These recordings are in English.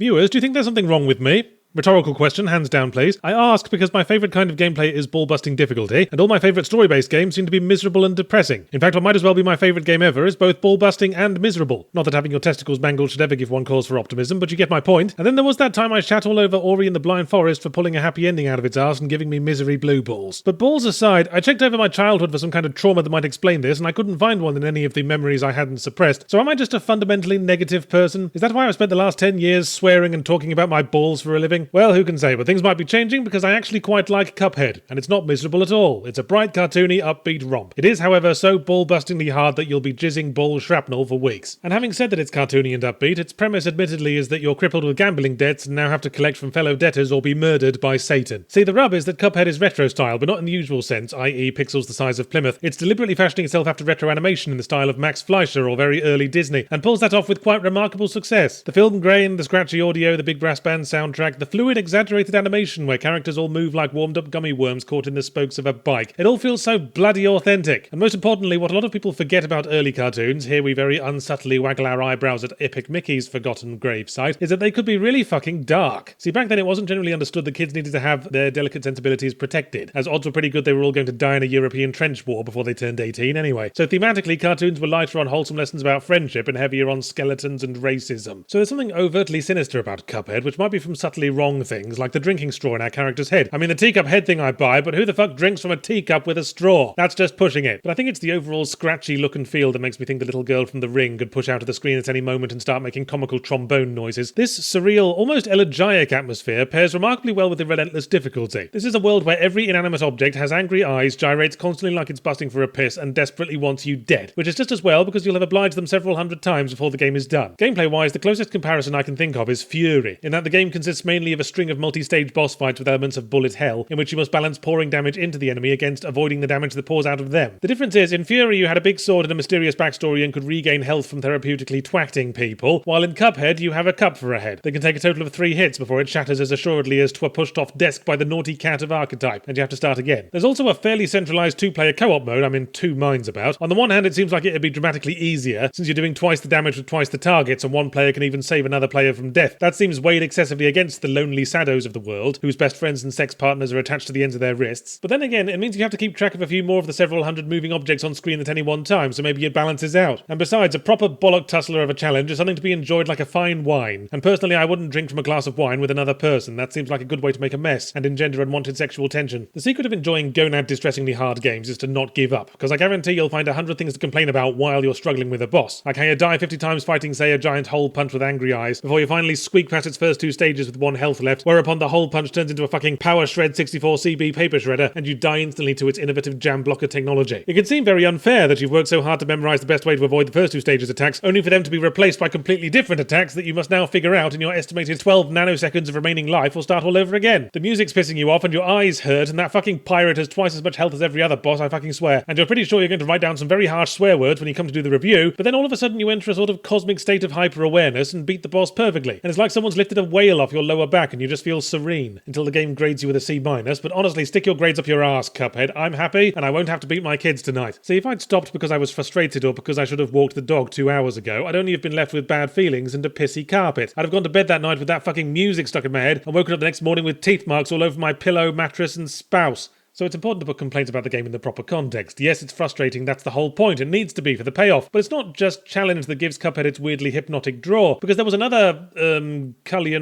Viewers, do you think there's something wrong with me? Rhetorical question, hands down please. I ask because my favourite kind of gameplay is ball-busting difficulty, and all my favourite story-based games seem to be miserable and depressing. In fact, what might as well be my favourite game ever is both ball-busting and miserable. Not that having your testicles mangled should ever give one cause for optimism, but you get my point. And then there was that time I shat all over Ori and the Blind Forest for pulling a happy ending out of its arse and giving me misery blue balls. But balls aside, I checked over my childhood for some kind of trauma that might explain this, and I couldn't find one in any of the memories I hadn't suppressed. So am I just a fundamentally negative person? Is that why I've spent the last 10 years swearing and talking about my balls for a living? Well, who can say, but things might be changing because I actually quite like Cuphead, and it's not miserable at all. It's a bright, cartoony, upbeat romp. It is, however, so ball-bustingly hard that you'll be jizzing ball shrapnel for weeks. And having said that it's cartoony and upbeat, its premise admittedly is that you're crippled with gambling debts and now have to collect from fellow debtors or be murdered by Satan. See, the rub is that Cuphead is retro style, but not in the usual sense, i.e. pixels the size of Plymouth. It's deliberately fashioning itself after retro animation in the style of Max Fleischer or very early Disney, and pulls that off with quite remarkable success. The film grain, the scratchy audio, the big brass band soundtrack, the fluid, exaggerated animation where characters all move like warmed-up gummy worms caught in the spokes of a bike. It all feels so bloody authentic. And most importantly, what a lot of people forget about early cartoons, here we very unsubtly waggle our eyebrows at Epic Mickey's forgotten gravesite, is that they could be really fucking dark. See, back then it wasn't generally understood that kids needed to have their delicate sensibilities protected, as odds were pretty good they were all going to die in a European trench war before they turned 18 anyway. So thematically, cartoons were lighter on wholesome lessons about friendship and heavier on skeletons and racism. So there's something overtly sinister about Cuphead, which might be from subtly wrong things, like the drinking straw in our character's head. I mean, the teacup head thing I buy, but who the fuck drinks from a teacup with a straw? That's just pushing it. But I think it's the overall scratchy look and feel that makes me think the little girl from The Ring could push out of the screen at any moment and start making comical trombone noises. This surreal, almost elegiac atmosphere pairs remarkably well with the relentless difficulty. This is a world where every inanimate object has angry eyes, gyrates constantly like it's busting for a piss, and desperately wants you dead. Which is just as well because you'll have obliged them several hundred times before the game is done. Gameplay-wise, the closest comparison I can think of is Fury, in that the game consists mainly of a string of multi-stage boss fights with elements of bullet hell, in which you must balance pouring damage into the enemy against avoiding the damage that pours out of them. The difference is, in Fury you had a big sword and a mysterious backstory and could regain health from therapeutically twatting people, while in Cuphead you have a cup for a head. They can take a total of 3 hits before it shatters as assuredly as to a pushed off desk by the naughty cat of Archetype, and you have to start again. There's also a fairly centralised 2-player co-op mode I'm in 2 minds about. On the one hand, it seems like it'd be dramatically easier, since you're doing twice the damage with twice the targets, and one player can even save another player from death. That seems weighed excessively against the lonely saddos of the world, whose best friends and sex partners are attached to the ends of their wrists. But then again, it means you have to keep track of a few more of the several hundred moving objects on screen at any one time, so maybe it balances out. And besides, a proper bollock tussler of a challenge is something to be enjoyed like a fine wine. And personally, I wouldn't drink from a glass of wine with another person. That seems like a good way to make a mess and engender unwanted sexual tension. The secret of enjoying gonad distressingly hard games is to not give up, because I guarantee you'll find 100 things to complain about while you're struggling with a boss. Like how you die 50 times fighting, say, a giant hole punch with angry eyes, before you finally squeak past its first 2 stages with 1 health left, whereupon the hole punch turns into a fucking Power Shred 64 CB paper shredder, and you die instantly to its innovative jam blocker technology. It can seem very unfair that you've worked so hard to memorize the best way to avoid the first 2 stages attacks, only for them to be replaced by completely different attacks that you must now figure out in your estimated 12 nanoseconds of remaining life or start all over again. The music's pissing you off and your eyes hurt, and that fucking pirate has twice as much health as every other boss, I fucking swear. And you're pretty sure you're going to write down some very harsh swear words when you come to do the review, but then all of a sudden you enter a sort of cosmic state of hyper-awareness and beat the boss perfectly. And it's like someone's lifted a whale off your lower back and you just feel serene, until the game grades you with a C-. But honestly, stick your grades up your ass, Cuphead. I'm happy, and I won't have to beat my kids tonight. See, if I'd stopped because I was frustrated or because I should have walked the dog 2 hours ago, I'd only have been left with bad feelings and a pissy carpet. I'd have gone to bed that night with that fucking music stuck in my head and woken up the next morning with teeth marks all over my pillow, mattress, and spouse. So it's important to put complaints about the game in the proper context. Yes, it's frustrating, that's the whole point. It needs to be for the payoff. But it's not just challenge that gives Cuphead its weirdly hypnotic draw, because there was another, Cullion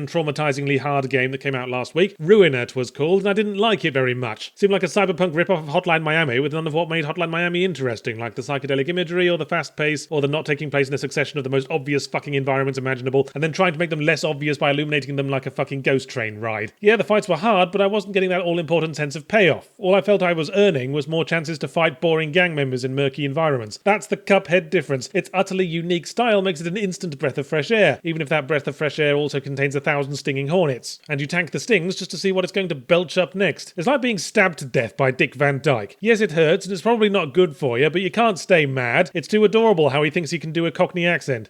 traumatizingly hard game that came out last week. Ruiner 'twas called, and I didn't like it very much. Seemed like a cyberpunk rip-off of Hotline Miami with none of what made Hotline Miami interesting, like the psychedelic imagery or the fast pace or the not taking place in a succession of the most obvious fucking environments imaginable, and then trying to make them less obvious by illuminating them like a fucking ghost train ride. Yeah, the fights were hard, but I wasn't getting that all-important sense of payoff. All I felt I was earning was more chances to fight boring gang members in murky environments. That's the Cuphead difference. Its utterly unique style makes it an instant breath of fresh air, even if that breath of fresh air also contains 1,000 stinging hornets. And you tank the stings just to see what it's going to belch up next. It's like being stabbed to death by Dick Van Dyke. Yes, it hurts, and it's probably not good for you, but you can't stay mad. It's too adorable how he thinks he can do a Cockney accent.